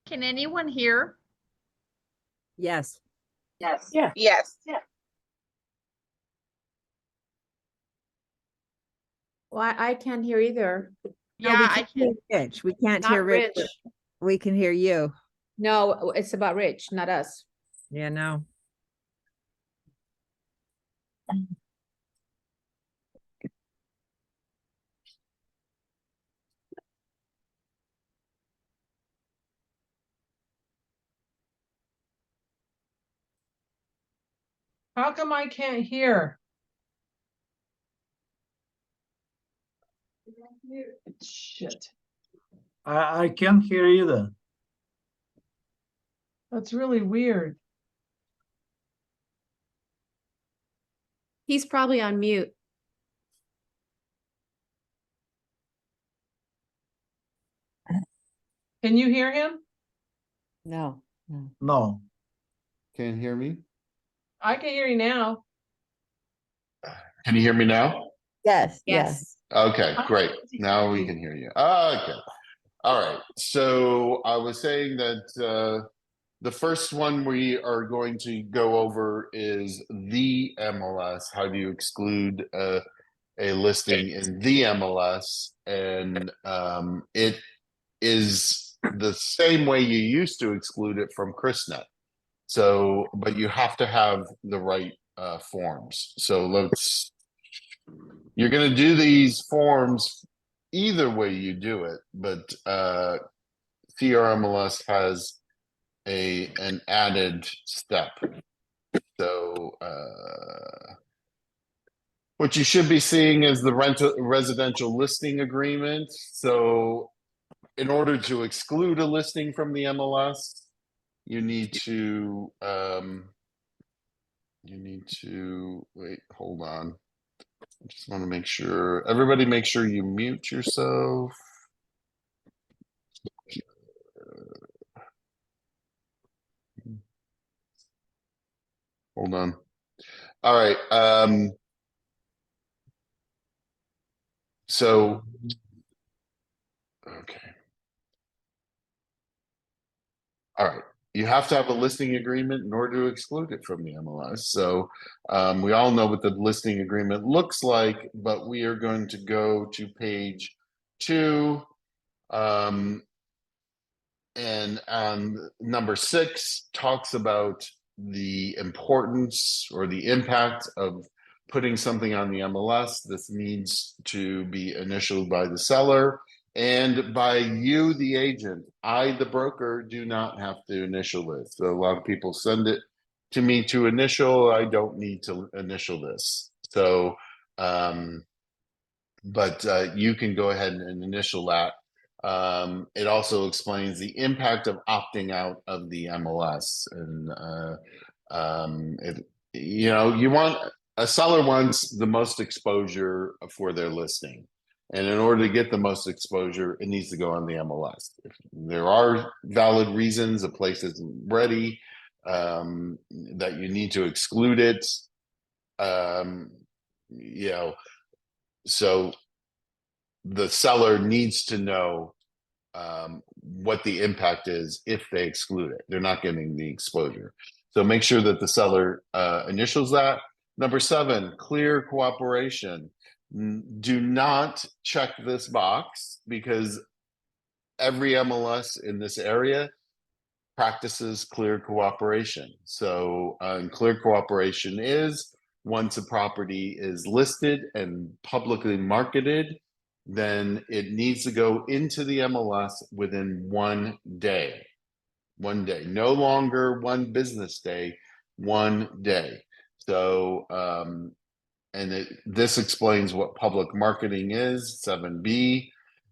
Can anyone hear? Yes. Yes. Yeah. Yes. Yeah. Well, I can't hear either. No, Yeah, we I can't can. hear Rich. We can't Not hear Rich. Rich. We can hear you. No, it's about Rich, not us. Yeah, no. How come I can't hear? Shit, I can't hear either. that's really weird. He's probably on mute. Can you hear him? No. No. Can't hear me? I can hear you now. Can you hear me now? Yes. Yes. Okay, great. Now we can hear you. Okay. All right. So I was saying that the first one we are going to go over is the MLS. How do you exclude a listing in the MLS? And it is the same way you used to exclude it from ChrisNet. So, but you have to have the right forms. So you're going to do these forms either way you do it, but CRMLS has an added step. So what you should be seeing is the residential listing agreement. So in order to exclude a listing from the MLS, you need to wait, hold on. I just want to make sure everybody make sure you mute yourself. Hold on. All right. So okay. All right. You have to have a listing agreement in order to exclude it from the MLS. So we all know what the listing agreement looks like, but we are going to go to page 2. And number 6 talks about the importance or the impact of putting something on the MLS. This needs to be initialed by the seller and by you, the agent. I, the broker, do not have to initial this. So a lot of people send it to me to initial. I don't need to initial this. So, but you can go ahead and initial that. It also explains the impact of opting out of the MLS, and you want a seller wants the most exposure for their listing, and in order to get the most exposure, it needs to go on the MLS. If there are valid reasons a place isn't ready, that you need to exclude it, so the seller needs to know what the impact is if they exclude it. They're not getting the exposure. So make sure that the seller initials that. Number 7, clear cooperation. Do not check this box because every MLS in this area practices clear cooperation. So clear cooperation is once a property is listed and publicly marketed, then it needs to go into the MLS within 1 day. 1 day, no longer 1 business day, 1 day. So, this explains what public marketing is, 7B.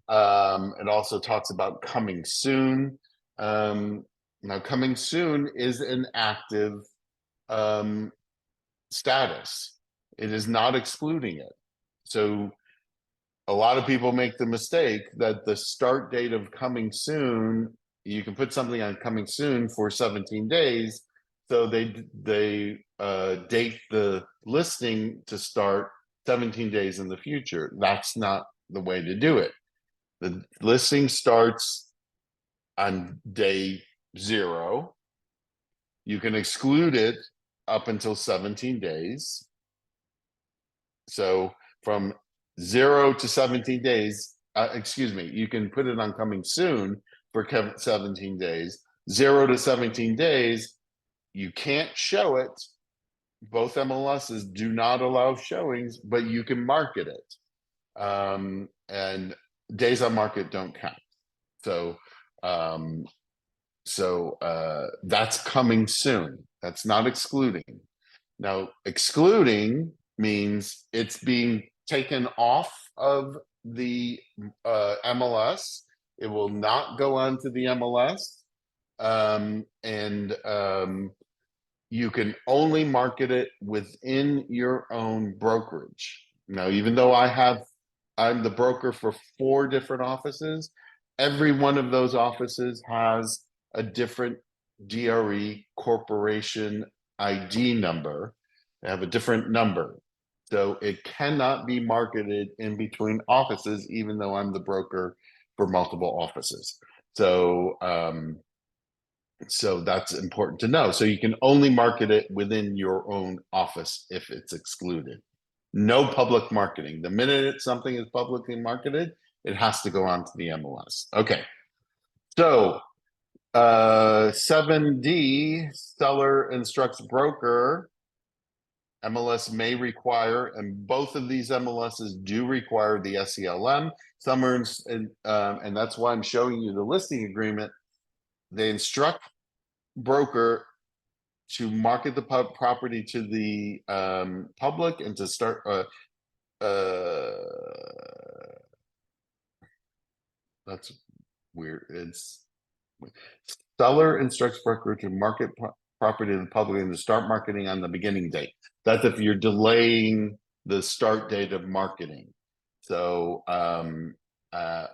It also talks about coming soon. Now, coming soon is an active status. It is not excluding it. So a lot of people make the mistake that the start date of coming soon, you can put something on coming soon for 17 days. So they date the listing to start 17 days in the future. That's not the way to do it. The listing starts on day 0. You can exclude it up until 17 days. So from 0 to 17 days, excuse me, you can put it on coming soon for 17 days. 0 to 17 days, you can't show it. Both MLSs do not allow showings, but you can market it. And days on market don't count. So, that's coming soon. That's not excluding. Now, excluding means it's being taken off of the MLS. It will not go onto the MLS. You can only market it within your own brokerage. Now, even though I'm the broker for 4 different offices, every one of those offices has a different DRE corporation ID number. They have a different number. So it cannot be marketed in between offices, even though I'm the broker for multiple offices. So that's important to know. So you can only market it within your own office if it's excluded. No public marketing. The minute something is publicly marketed, it has to go on to the MLS. Okay. So 7D, seller instructs broker. MLS may require, and both of these MLSs do require the SELM. Some are, and that's why I'm showing you the listing agreement. They instruct broker to market the property to the public and to start that's weird. It's seller instructs broker to market property to the public and to start marketing on the beginning date. That's if you're delaying the start date of marketing. So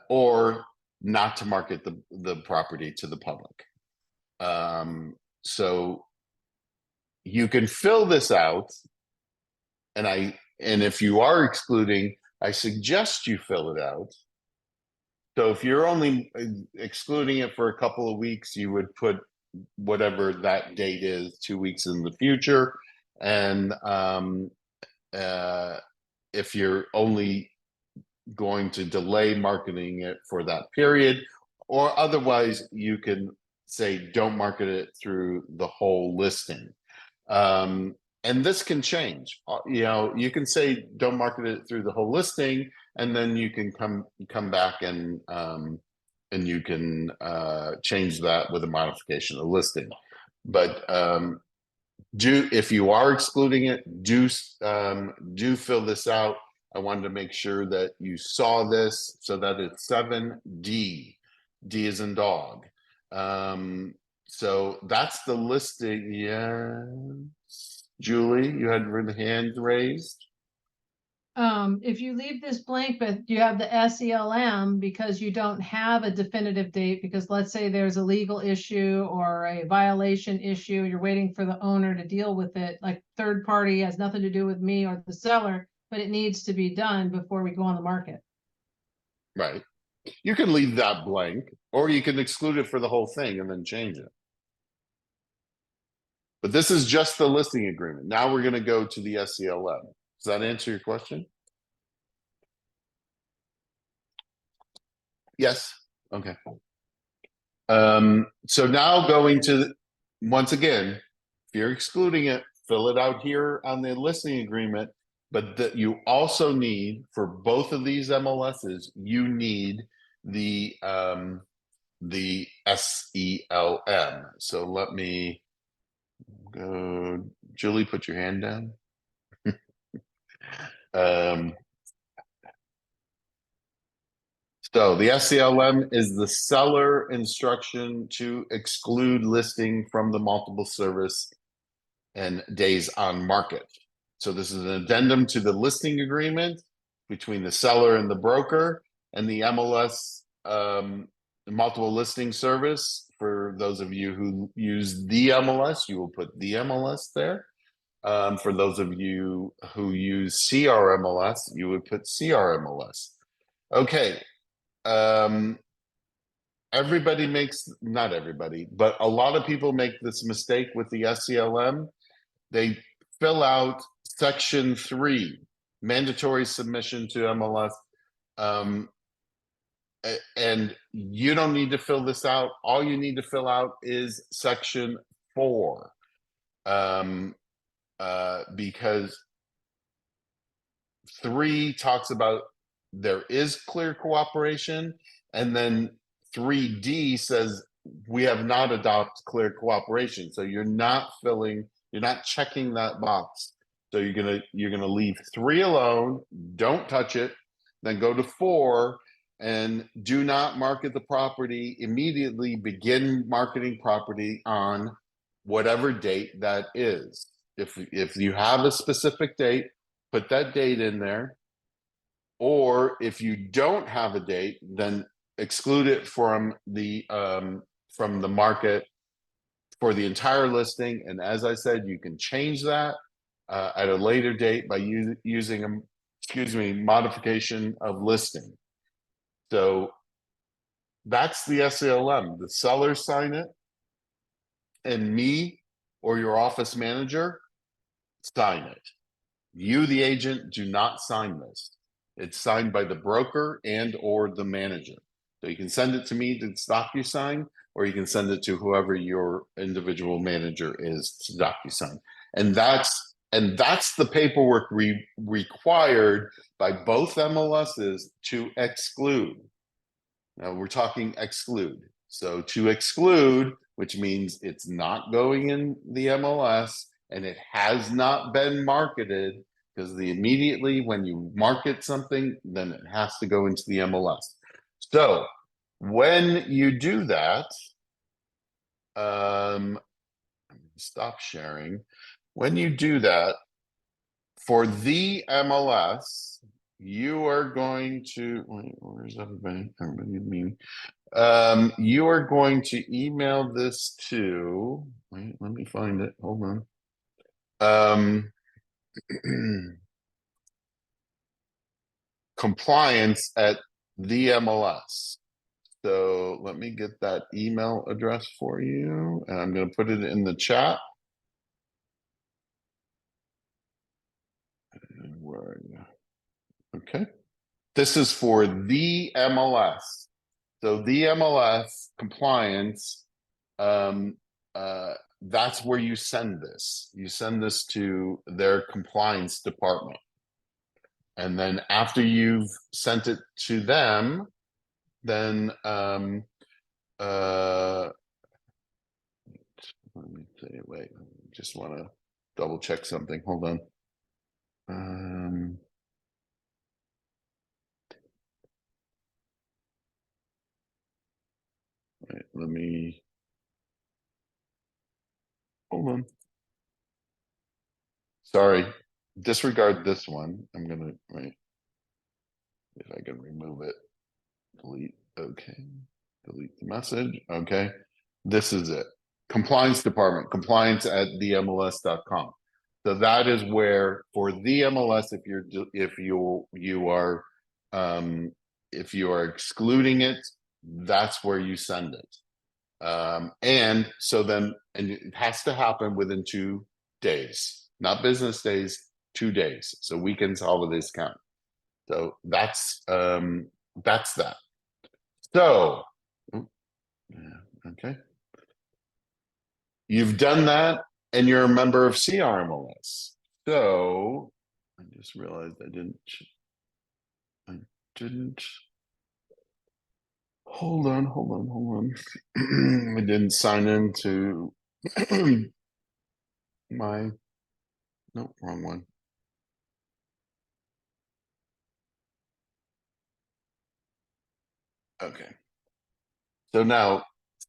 or not to market the property to the public. So you can fill this out, and if you are excluding, I suggest you fill it out. So if you're only excluding it for a couple of weeks, you would put whatever that date is, 2 weeks in the future. And if you're only going to delay marketing it for that period, or otherwise you can say don't market it through the whole listing. And this can change. You can say don't market it through the whole listing, and then you can come back and you can change that with a modification of the listing. But if you are excluding it, do fill this out. I wanted to make sure that you saw this, so that it's 7D. D is in dog. So that's the listing. Yes, Julie, you had your hand raised. If you leave this blank, but you have the SELM because you don't have a definitive date, because let's say there's a legal issue or a violation issue, you're waiting for the owner to deal with it, like third party has nothing to do with me or the seller, but it needs to be done before we go on the market. Right. You can leave that blank, or you can exclude it for the whole thing and then change it. But this is just the listing agreement. Now we're going to go to the SELM. Does that answer your question? Yes. Okay. So now going to, once again, if you're excluding it, fill it out here on the listing agreement. But that you also need, for both of these MLSs, you need the SELM. So let me go. Julie, put your hand down. So the SELM is the seller instruction to exclude listing from the multiple service and days on market. So this is an addendum to the listing agreement between the seller and the broker, and the MLS, the multiple listing service. For those of you who use the MLS, you will put the MLS there. For those of you who use CRMLS, you would put CRMLS. Okay. everybody makes, not everybody, but a lot of people make this mistake with the SCLM. They fill out section 3, mandatory submission to MLS. And you don't need to fill this out. All you need to fill out is section 4. Because 3 talks about there is clear cooperation, and then 3D says we have not adopted clear cooperation. So you're not checking that box. So you're gonna leave 3 alone, don't touch it, then go to 4 and do not market the property immediately. Begin marketing property on whatever date that is. If you have a specific date, put that date in there. Or if you don't have a date, then exclude it from the market for the entire listing. And as I said, you can change that at a later date by using a modification of listing. So that's the SALM. The sellers sign it, and me or your office manager sign it. You, the agent, do not sign this. It's signed by the broker and or the manager. So you can send it to me to DocuSign, or you can send it to whoever your individual manager is to DocuSign. And that's the paperwork required by both MLSs to exclude. Now we're talking exclude. So to exclude, which means it's not going in the MLS and it has not been marketed, because immediately when you market something, then it has to go into the MLS. So when you do that, stop sharing. When you do that, for the MLS, you are going to, wait, where's everybody? Everybody mean. You are going to email this to, wait, let me find it. Hold on. Compliance at the MLS. So let me get that email address for you, and I'm going to put it in the chat. Where are you? Okay. This is for the MLS. So the MLS compliance, that's where you send this. You send this to their compliance department. And then after you've sent it to them, then let me say, wait, I just want to double check something. Hold on. Wait, let me hold on. Sorry, disregard this one. I'm gonna wait. If I can remove it, delete. Okay, delete the message. Okay, this is it. Compliance department, compliance at themls.com. So that is where, for the MLS, if you are excluding it, that's where you send it. And so then, and it has to happen within 2 days, not business days, 2 days. So weekends, holidays count. So that's that. So, okay. You've done that, and you're a member of CRMLS. So I just realized I didn't. Hold on. I didn't sign into my, no, wrong one. Okay. So now,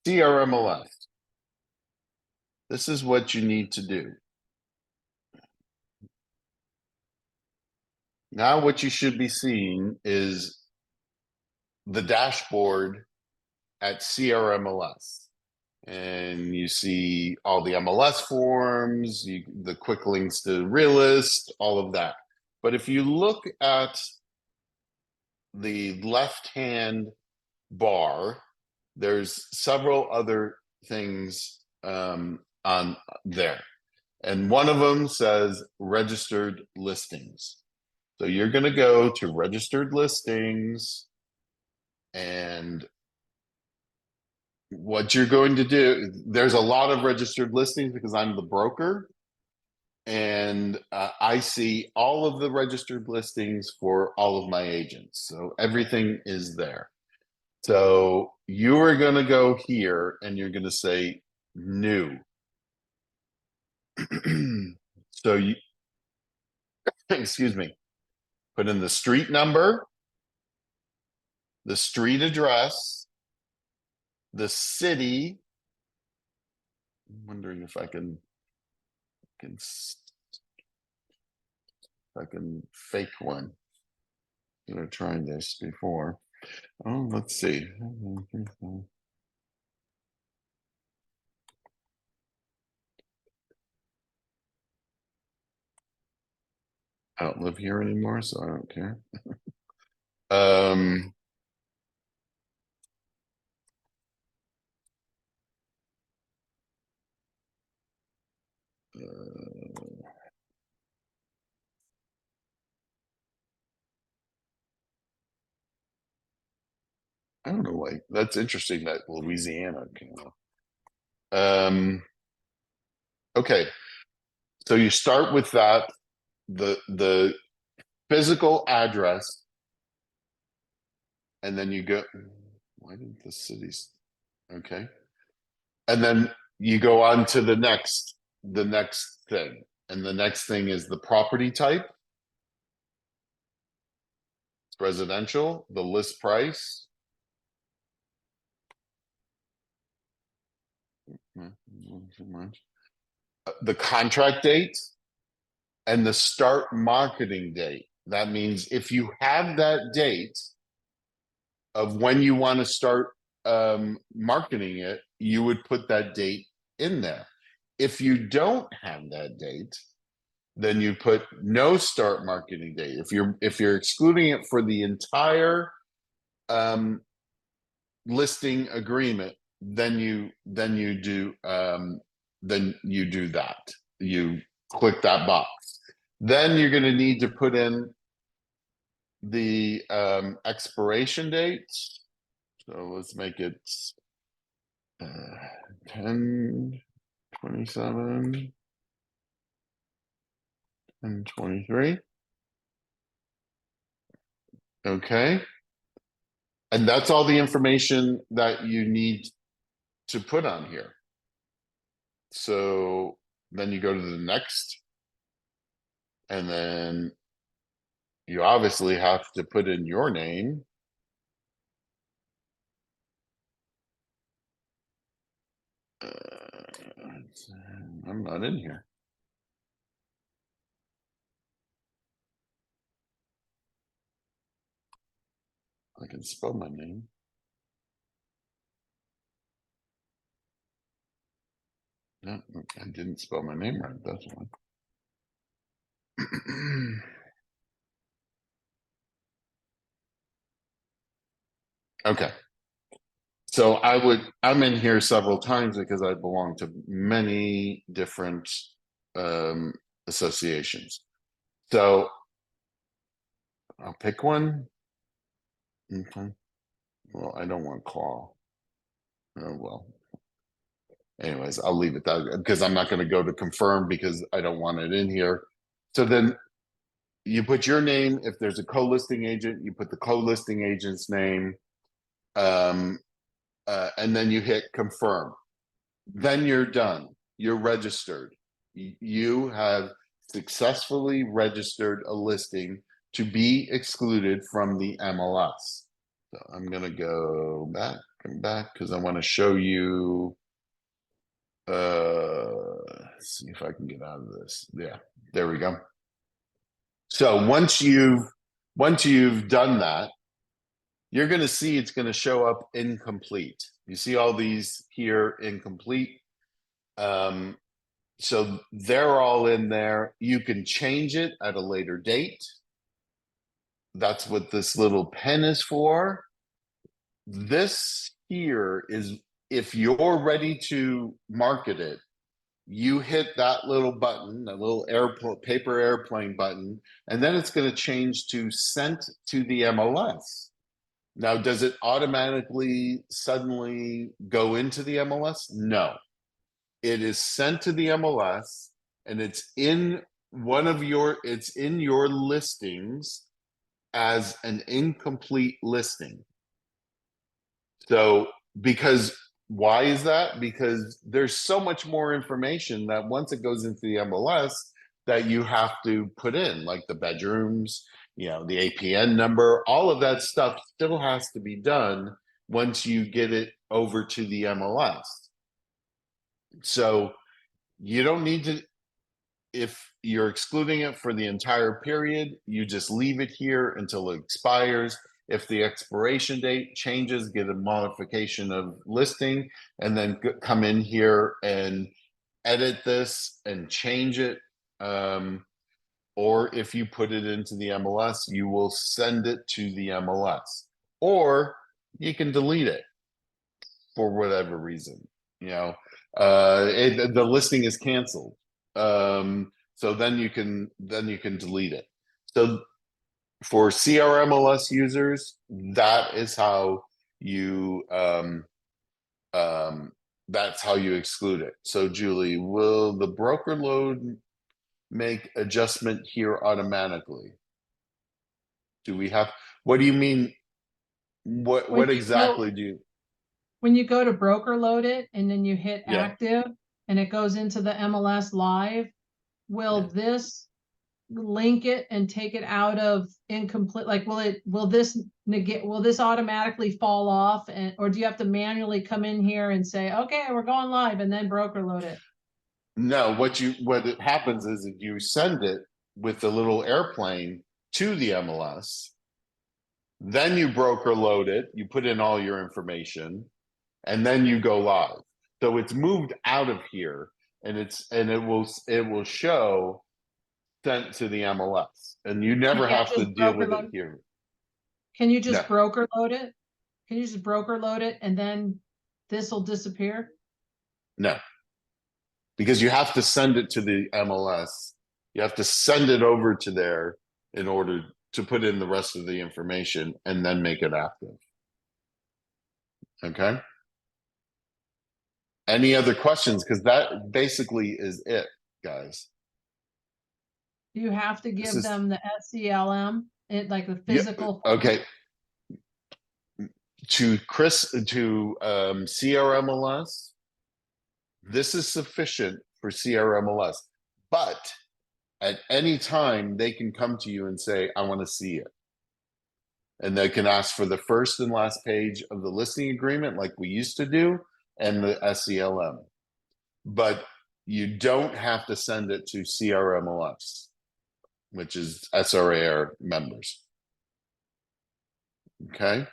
CRMLS. This is what you need to do. Now what you should be seeing is the dashboard at CRMLS. And you see all the MLS forms, the quick links to Realist, all of that. But if you look at the left-hand bar, there's several other things on there. And one of them says registered listings. So you're going to go to registered listings, and what you're going to do, there's a lot of registered listings because I'm the broker, and I see all of the registered listings for all of my agents. So everything is there. So you are going to go here and you're going to say new. So you, excuse me, put in the street number, the street address, the city. I'm wondering if I can fake one. You know, trying this before. Oh, let's see. I don't live here anymore, so I don't care. I don't know why. That's interesting that Louisiana came up. Okay. So you start with that, the physical address, and then you go, why didn't the cities? Okay. And then you go on to the next thing. And the next thing is the property type. It's residential, the list price. The contract date and the start marketing date. That means if you have that date of when you want to start marketing it, you would put that date in there. If you don't have that date, then you put no start marketing date. If you're excluding it for the entire listing agreement, then you do that. You click that box. Then you're going to need to put in the expiration dates. So let's make it 10/27 and 23. Okay. And that's all the information that you need to put on here. So then you go to the next, and then you obviously have to put in your name. I'm not in here. I can spell my name. No, I didn't spell my name right. That's one. Okay. So I'm in here several times because I belong to many different associations. So I'll pick one. Okay. Well, I don't want claw. Oh, well. Anyways, I'll leave it that because I'm not going to go to confirm because I don't want it in here. So then you put your name. If there's a co-listing agent, you put the co-listing agent's name. And then you hit confirm. Then you're done. You're registered. You have successfully registered a listing to be excluded from the MLS. So I'm going to come back because I want to show you. Let's see if I can get out of this. Yeah, there we go. So once you've done that, you're going to see it's going to show up incomplete. You see all these here incomplete. So they're all in there. You can change it at a later date. That's what this little pen is for. This here is if you're ready to market it, you hit that little button, that little paper airplane button, and then it's going to change to sent to the MLS. Now, does it automatically suddenly go into the MLS? No. It is sent to the MLS, and it's in it's in your listings as an incomplete listing. So, because why is that? Because there's so much more information that once it goes into the MLS that you have to put in, like the bedrooms, the APN number, all of that stuff still has to be done once you get it over to the MLS. So you don't need to, if you're excluding it for the entire period, you just leave it here until it expires. If the expiration date changes, get a modification of listing, and then come in here and edit this and change it. Or if you put it into the MLS, you will send it to the MLS. Or you can delete it for whatever reason. The listing is canceled. So then you can delete it. So for CRMLS users, that is how you that's how you exclude it. So Julie, will the broker load make adjustment here automatically? Do we have, what do you mean? What exactly do you? When you go to broker load it and then you hit Yeah. active and it goes into the MLS live, will this link it and take it out of incomplete? Like, will this automatically fall off, or do you have to manually come in here and say, okay, we're going live, and then broker load it? No, what happens is that you send it with the little airplane to the MLS, then you broker load it, you put in all your information, and then you go live. So it's moved out of here, and it will show sent to the MLS, and you never can't have to just deal broker with it load it? here. Can you just No. broker load it? Can you just broker load it and then this will disappear? No, because you have to send it to the MLS. You have to send it over to there in order to put in the rest of the information and then make it active. Okay. Any other questions? Because that basically is it, guys. Do you have to This give is- them the SCLM, like the physical? Okay. To CRMLS, this is sufficient for CRMLS, but at any time they can come to you and say, I want to see it. And they can ask for the first and last page of the listing agreement like we used to do, and the SCLM. But you don't have to send it to CRMLS, which is SRAR members. Okay.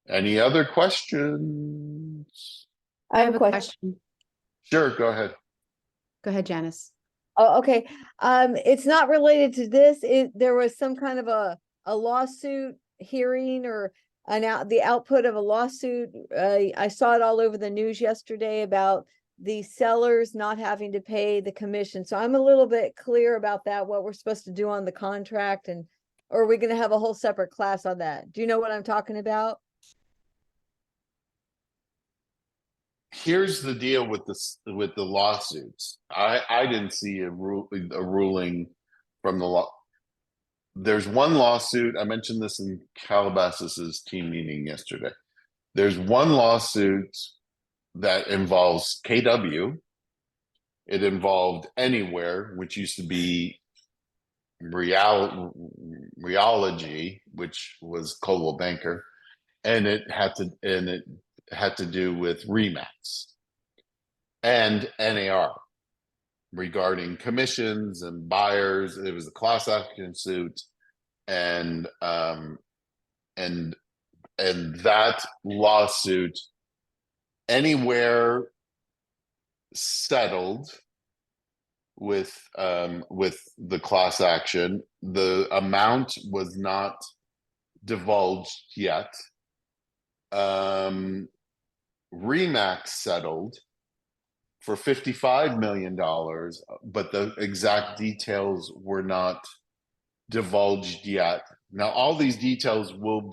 Any other questions? I have a question. Sure, go ahead. Go ahead, Janice. Oh, okay. It's not related to this. There was some kind of a lawsuit hearing or the output of a lawsuit. I saw it all over the news yesterday about the sellers not having to pay the commission. So I'm a little bit clear about that, what we're supposed to do on the contract, or are we going to have a whole separate class on that? Do you know what I'm talking about? Here's the deal with the lawsuits. I didn't see a ruling from the law. There's one lawsuit. I mentioned this in Calabasas's team meeting yesterday. There's one lawsuit that involves KW. It involved Anywhere, which used to be Realogy, which was Coldwell Banker, and it had to do with Remax and NAR regarding commissions and buyers. It was a class action suit, and that lawsuit, Anywhere settled with the class action. The amount was not divulged yet. Remax settled for $55 million, but the exact details were not divulged yet. Now, all these details will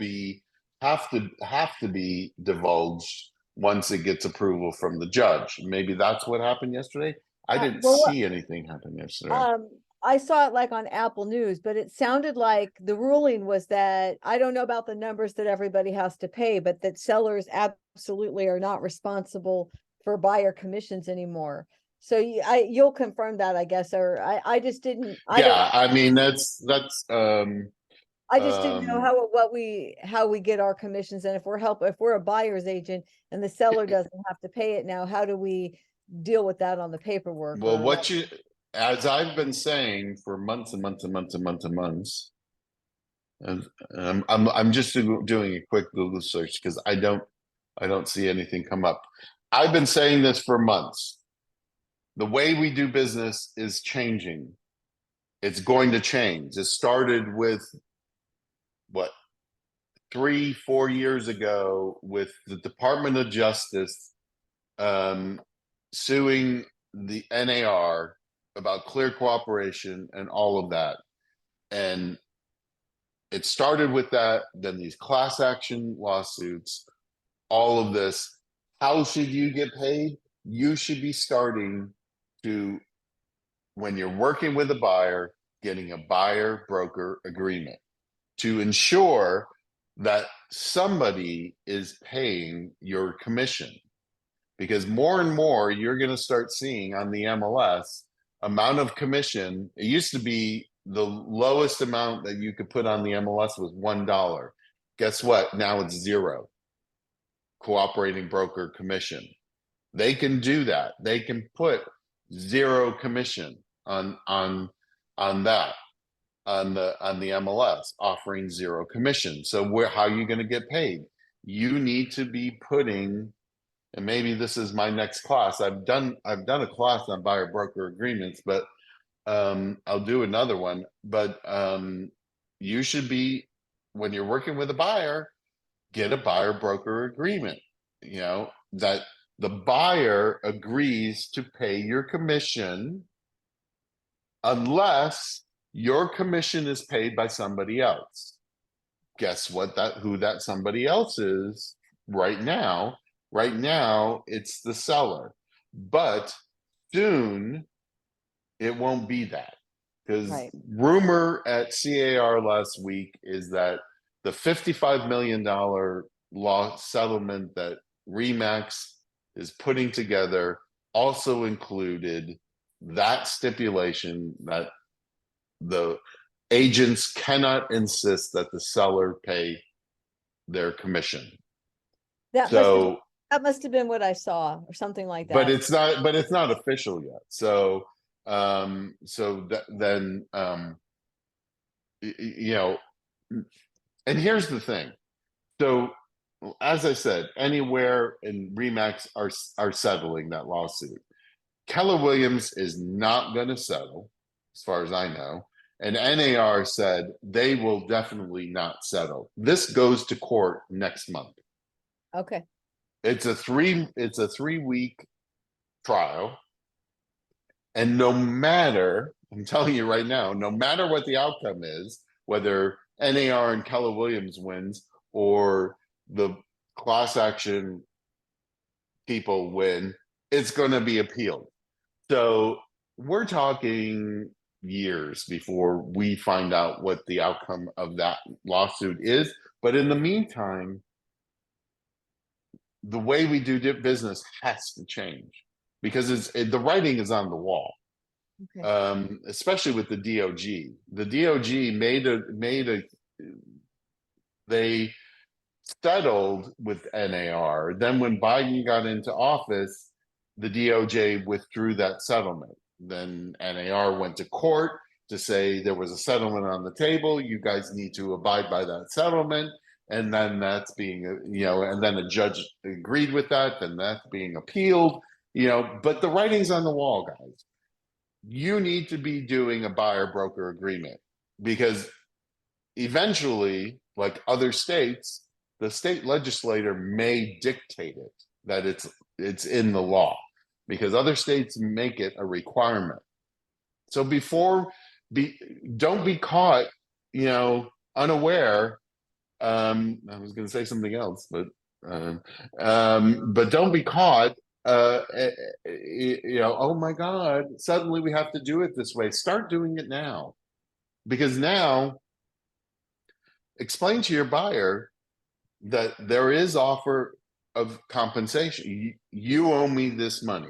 have to be divulged once it gets approval from the judge. Maybe that's what happened yesterday. I didn't well, see anything happen yesterday. I saw it like on Apple News, but it sounded like the ruling was that, I don't know about the numbers that everybody has to pay, but that sellers absolutely are not responsible for buyer commissions anymore. So you'll confirm that, I guess, or I just didn't, I mean, that's I just didn't know um, how we get our commissions, and if we're a buyer's agent and the seller doesn't have to pay it now, how do we deal with that on the paperwork? well, Or as I've been saying for months and months and months and months and months, and I'm just doing a quick Google search because I don't see anything come up. I've been saying this for months. The way we do business is changing. It's going to change. It started with what, 3-4 years ago with the Department of Justice suing the NAR about clear cooperation and all of that. And it started with that, then these class action lawsuits, all of this. How should you get paid? You should be starting to, when you're working with a buyer, getting a buyer broker agreement to ensure that somebody is paying your commission. Because more and more you're going to start seeing on the MLS amount of commission. It used to be the lowest amount that you could put on the MLS was $1. Guess what? Now it's $0. Cooperating broker commission. They can do that. They can put $0 commission on that, on the MLS, offering $0 commission. So how are you going to get paid? You need to be putting, and maybe this is my next class. I've done a class on buyer broker agreements, but I'll do another one. But you should be, when you're working with a buyer, get a buyer broker agreement. You know, that the buyer agrees to pay your commission unless your commission is paid by somebody else. Guess what? Who that somebody else is right now. Right now, it's the seller. But soon, it won't be that. Because rumor at CAR last week is that the $55 million law settlement that Remax is putting together also included that stipulation that the agents cannot insist that the seller pay their commission. that must have been what I saw, or something like that. But it's not official yet. So then you know, and here's the thing. So as I said, Anywhere and Remax are settling that lawsuit. Keller Williams is not going to settle, as far as I know. And NAR said they will definitely not settle. This goes to court next month. Okay. It's a 3-week trial. And no matter, I'm telling you right now, no matter what the outcome is, whether NAR and Keller Williams wins or the class action people win, it's going to be appealed. So we're talking years before we find out what the outcome of that lawsuit is. But in the meantime, the way we do business has to change because the writing is on the wall. Okay. Especially with the DOJ. The DOJ they settled with NAR. Then when Biden got into office, the DOJ withdrew that settlement. Then NAR went to court to say there was a settlement on the table. You guys need to abide by that settlement. And then that's being, and then a judge agreed with that. Then that's being appealed, but the writing's on the wall, guys. You need to be doing a buyer broker agreement because eventually, like other states, the state legislator may dictate it, that it's in the law, because other states make it a requirement. So don't be caught, unaware. I was going to say something else, but don't be caught. Oh my God! Suddenly we have to do it this way. Start doing it now, because now, explain to your buyer that there is offer of compensation. You owe me this money.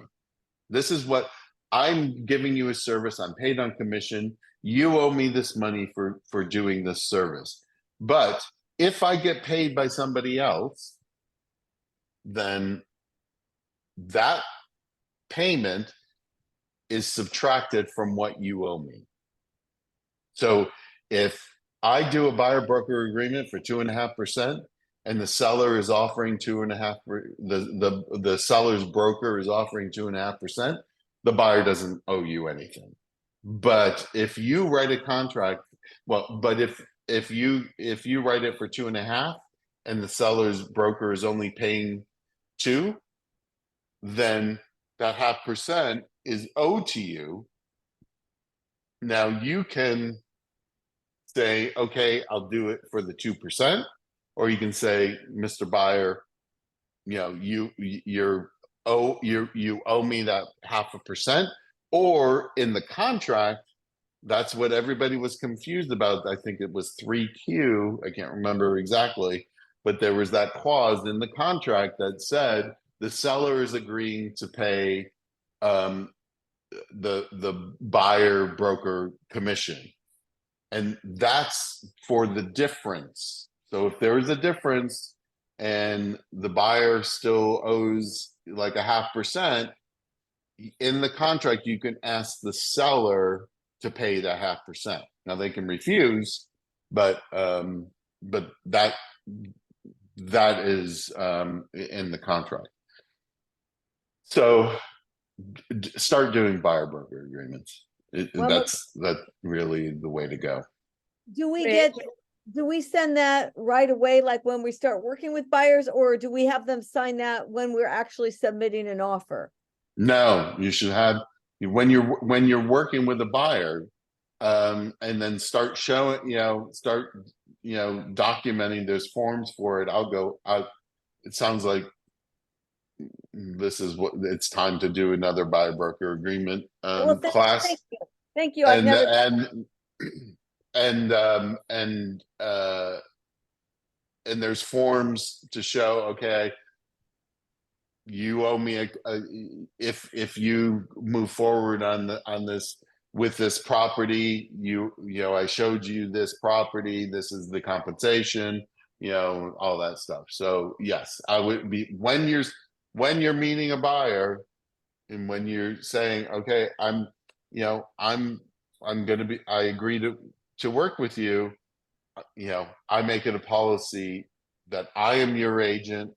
This is what I'm giving you a service. I'm paid on commission. You owe me this money for doing this service. But if I get paid by somebody else, then that payment is subtracted from what you owe me. So if I do a buyer broker agreement for 2.5%, and the seller is offering 2.5%, the seller's broker is offering 2.5%, the buyer doesn't owe you anything. But if you write a contract, if you write it for 2.5%, and the seller's broker is only paying 2%, then that 0.5% is owed to you. Now you can say, okay, I'll do it for the 2%, or you can say, Mr. Buyer, you owe me that 0.5%, or in the contract, that's what everybody was confused about. I think it was 3Q. I can't remember exactly, but there was that clause in the contract that said the seller is agreeing to pay the buyer broker commission, and that's for the difference. So if there is a difference and the buyer still owes like 0.5%, in the contract you can ask the seller to pay that 0.5%. Now they can refuse, but that is in the contract. So start doing buyer broker agreements. That's really the way to go. Do we send that right away, like when we start working with buyers, or do we have them sign that when we're actually submitting an offer? No, you should have, when you're working with a buyer, and then start showing, documenting those forms for it. It sounds like this is what it's time to do, another buyer broker agreement class. Thank you. I've never. And there's forms to show, okay, you owe me if you move forward on this with this property, I showed you this property, this is the compensation, all that stuff. So yes, I would be, when you're meeting a buyer and when you're saying, okay, I agree to work with you, I make it a policy that I am your agent.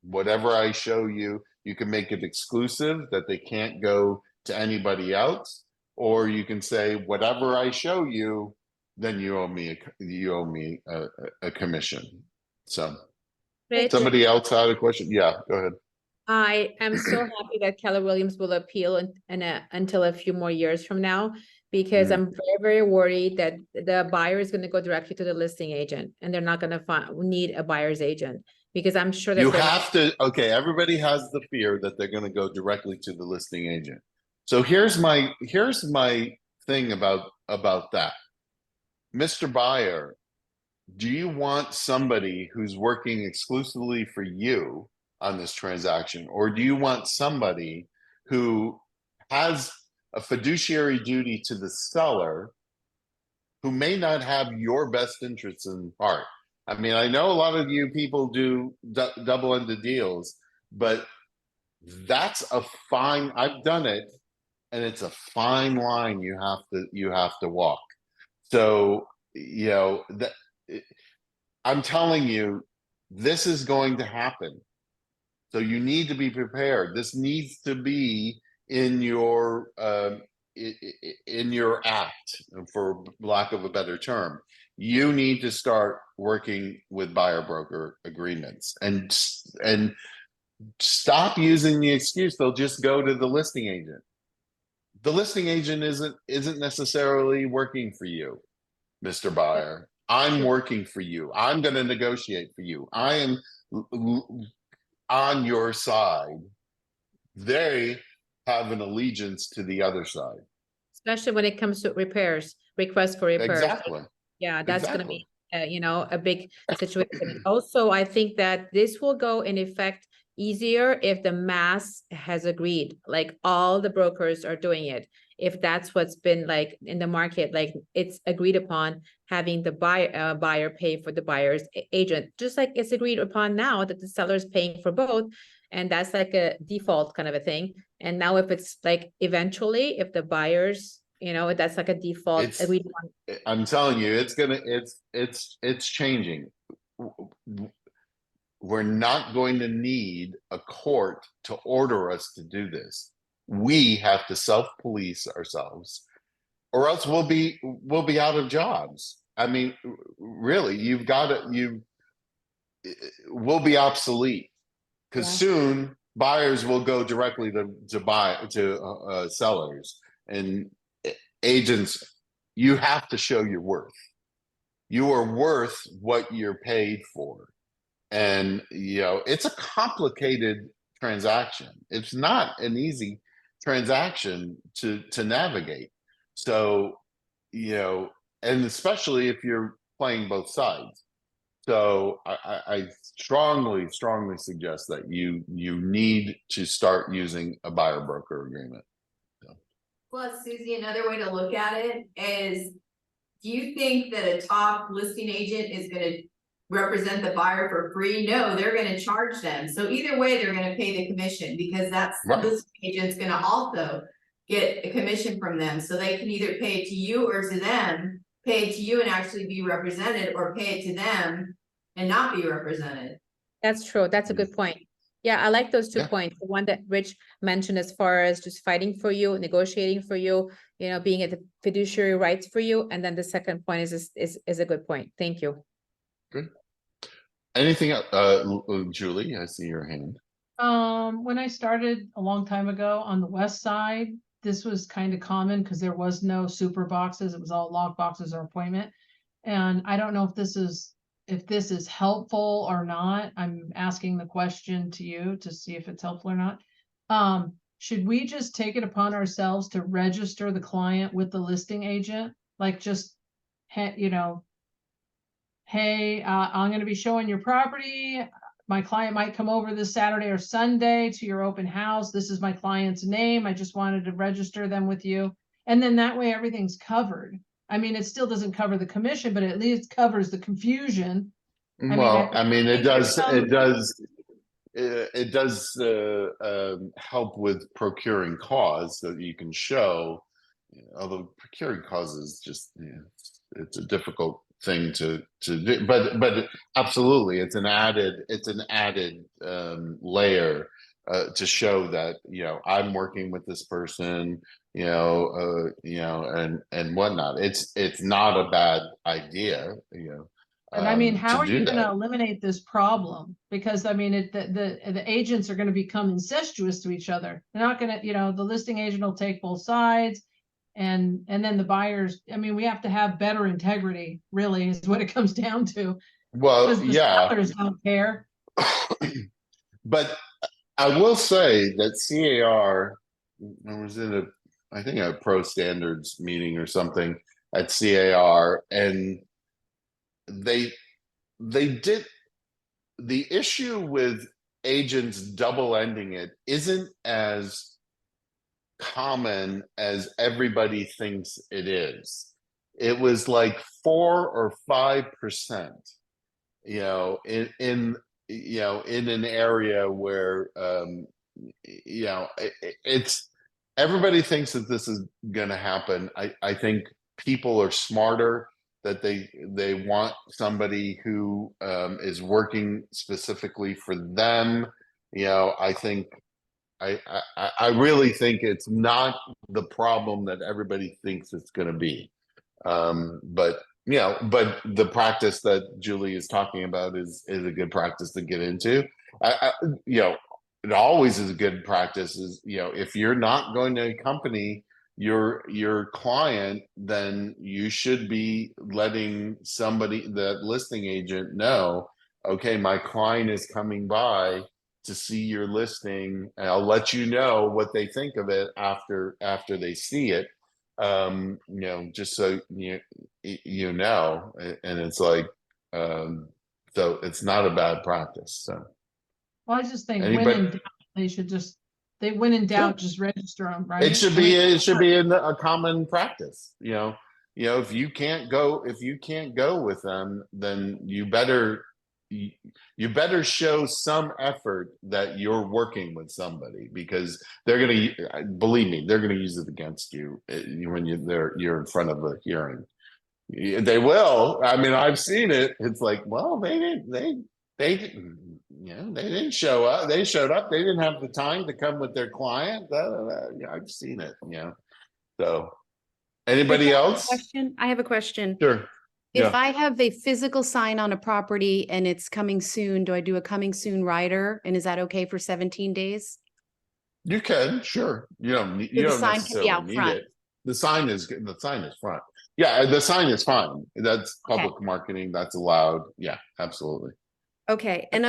Whatever I show you, you can make it exclusive, that they can't go to anybody else, or you can say, whatever I show you, then you owe me a commission. So Rich, somebody else had a question? Yeah, go ahead. I am so happy that Keller Williams will appeal until a few more years from now, because I'm very, very worried that the buyer is going to go directly to the listing agent, and they're not going to need a buyer's agent, because I'm sure that You have to, okay, everybody has the fear that they're going to go directly to the listing agent. So here's my thing about that. Mr. Buyer, do you want somebody who's working exclusively for you on this transaction, or do you want somebody who has a fiduciary duty to the seller, who may not have your best interests in heart? I mean, I know a lot of you people do double-ended deals, but that's a fine, I've done it, and it's a fine line you have to walk. So, I'm telling you, this is going to happen. So you need to be prepared. This needs to be in your act, for lack of a better term. you need to start working with buyer broker agreements and stop using the excuse they'll just go to the listing agent. The listing agent isn't necessarily working for you, Mr. Buyer. I'm working for you. I'm going to negotiate for you. I am on your side. They have an allegiance to the other side. Especially when it comes to repairs, requests for repairs. Exactly. Yeah, that's gonna be, Exactly. you know, a big situation. Also, I think that this will go in effect easier if the mass has agreed, like all the brokers are doing it. If that's what's been like in the market, like it's agreed upon having the buyer pay for the buyer's agent, just like it's agreed upon now that the seller's paying for both. And that's like a default kind of a thing. And now if it's like eventually, if the buyers, you know, that's like a default It's- agreed upon. I'm telling you, it's changing. We're not going to need a court to order us to do this. We have to self-police ourselves, or else we'll be out of jobs. I mean, really, we'll be obsolete because Yeah. soon buyers will go directly to sellers, and agents. You have to show your worth. You are worth what you're paid for. And, you know, it's a complicated transaction. It's not an easy transaction to navigate. So, you know, and especially if you're playing both sides. So I strongly suggest that you need to start using a buyer broker agreement. Plus, Susie, another way to look at it is, do you think that a top listing agent is gonna represent the buyer for free? No, they're gonna charge them. So either way, they're gonna pay the commission, because that's the Right. listing agent's gonna also get a commission from them. So they can either pay it to you or to them, pay it to you and actually be represented, or pay it to them and not be represented. That's true. That's a good point. Yeah, I like those two Yeah. points. The one that Rich mentioned as far as just fighting for you, negotiating for you, you know, being at the fiduciary rights for you. And then the second point is a good point. Thank you. Anything else? Julie, I see your hand. When I started a long time ago on the west side, this was kind of common because there was no super boxes. It was all lock boxes or appointment. And I don't know if this is helpful or not. I'm asking the question to you to see if it's helpful or not. Should we just take it upon ourselves to register the client with the listing agent? Like just, you know, hey, I'm going to be showing your property. My client might come over this Saturday or Sunday to your open house. This is my client's name. I just wanted to register them with you. And then that way everything's covered. I mean, it still doesnm cover the commission, but at least covers the confusion. Well, I mean, it does help with procuring cause, so that you can show, although procuring cause is just, it's a difficult thing to do, but absolutely, it's an added layer to show that, you know, I'm working with this person, and whatnot. It's not a bad idea, And I mean, how to are you do going to that. eliminate this problem? Because I mean, the agents are going to become incestuous to each other. They're not going to, you know, the listing agent will take both sides, and then the buyers. I mean, we have to have better integrity, really, is what it comes down to. Well, Because the yeah, sellers don't care. but I will say that CAR, I was in I think a pro standards meeting or something at CAR, and they did, the issue with agents double ending it isn't as common as everybody thinks it is. It was like 4 or 5%, in an area where it's, everybody thinks that this is going to happen. I think people are smarter, that they want somebody who is working specifically for them. I think I really think it's not the problem that everybody thinks it's going to be. But you know, but the practice that Julie is talking about is a good practice to get into. You know, it always is a good practice is, you know, if you're not going to accompany your client, then you should be letting somebody, the listing agent, know, okay, my client is coming by to see your listing, and I'll let you know what they think of it after they see it. You know, just so you know, and it's like, so it's not a bad practice. So Well, I just think when anybody, in doubt, they should just, when in doubt, just register them, right? it should I be mean, it should be a common practice. You know, if you can't go with them, then you better show some effort that you're working with somebody, because they're gonna, believe me, they're gonna use it against you when you're in front of a hearing. They will. I mean, I've seen it. It's like, well, they didn't, you know, they didn't show up. They showed up. They didn't have the time to come with their client. Yeah, I've seen it, you know. So anybody Rich, I have a else? question. I have a question. Sure. If Yeah, I have a physical sign on a property and it's coming soon, do I do a coming soon rider? And is that okay for 17 days? you can, sure. So You the don't sign can be necessarily out need front. it. The sign is front. Yeah, the sign is fine. That's Okay. public marketing. That's allowed. Yeah, absolutely. Okay, and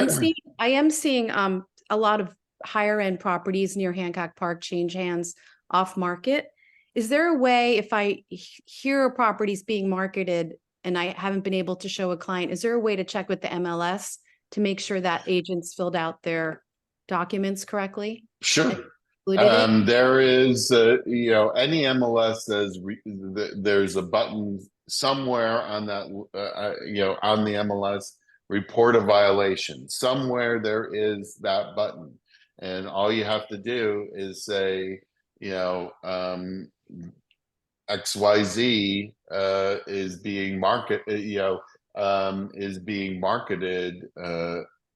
I am seeing a lot of higher end properties near Hancock Park change hands off market. Is there a way, if I hear a property's being marketed and I haven't been able to show a client, is there a way to check with the MLS to make sure that agents filled out their documents correctly? Sure. Included it? There is, you know, any MLS says there's a button somewhere on that, you know, on the MLS, report a violation. Somewhere there is that button, and all you have to do is say, you know, XYZ is being is being marketed,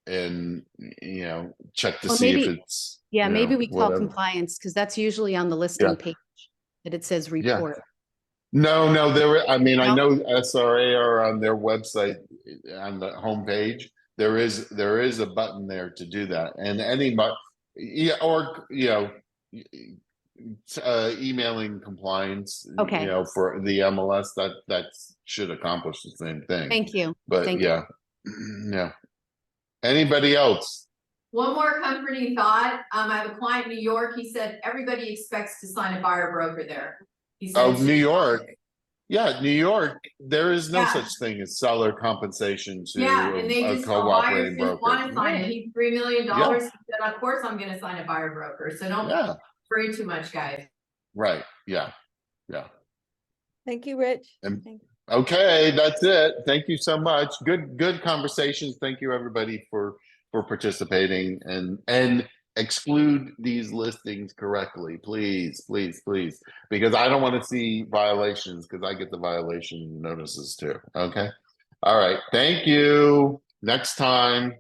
and you know, check to Or see if maybe, it's, yeah, you maybe know, we call whatever. compliance because that's usually on the Yeah. listing page that it says Yeah. report. No, I mean, I No? know SRA are on their website on the homepage. There is a button there to do that, and anybody, yeah, or you know, emailing compliance, you Okay, know, for the MLS, that should accomplish the same thing. thank you. But Thank you. yeah, yeah. Anybody else? One more comforting thought, I have a client in New York, he said everybody expects to sign a buyer broker there. He said. Oh, it's New just- York. Yeah, New York. There is no Yeah. such thing as seller compensation Yeah, and to they a just, all buyers cooperating just broker. wanna sign it, he's $3 million, Yeah. he said, of course I'm gonna sign a buyer broker, so don't Yeah, worry too much, guys. right. Yeah, yeah. Thank you, Rich. And Thank- okay, that's it. Thank you so much. Good conversations. Thank you everybody for participating, and exclude these listings correctly, please, please, please, because I don't want to see violations, because I get the violation notices too. Okay. All right. Thank you. Next time.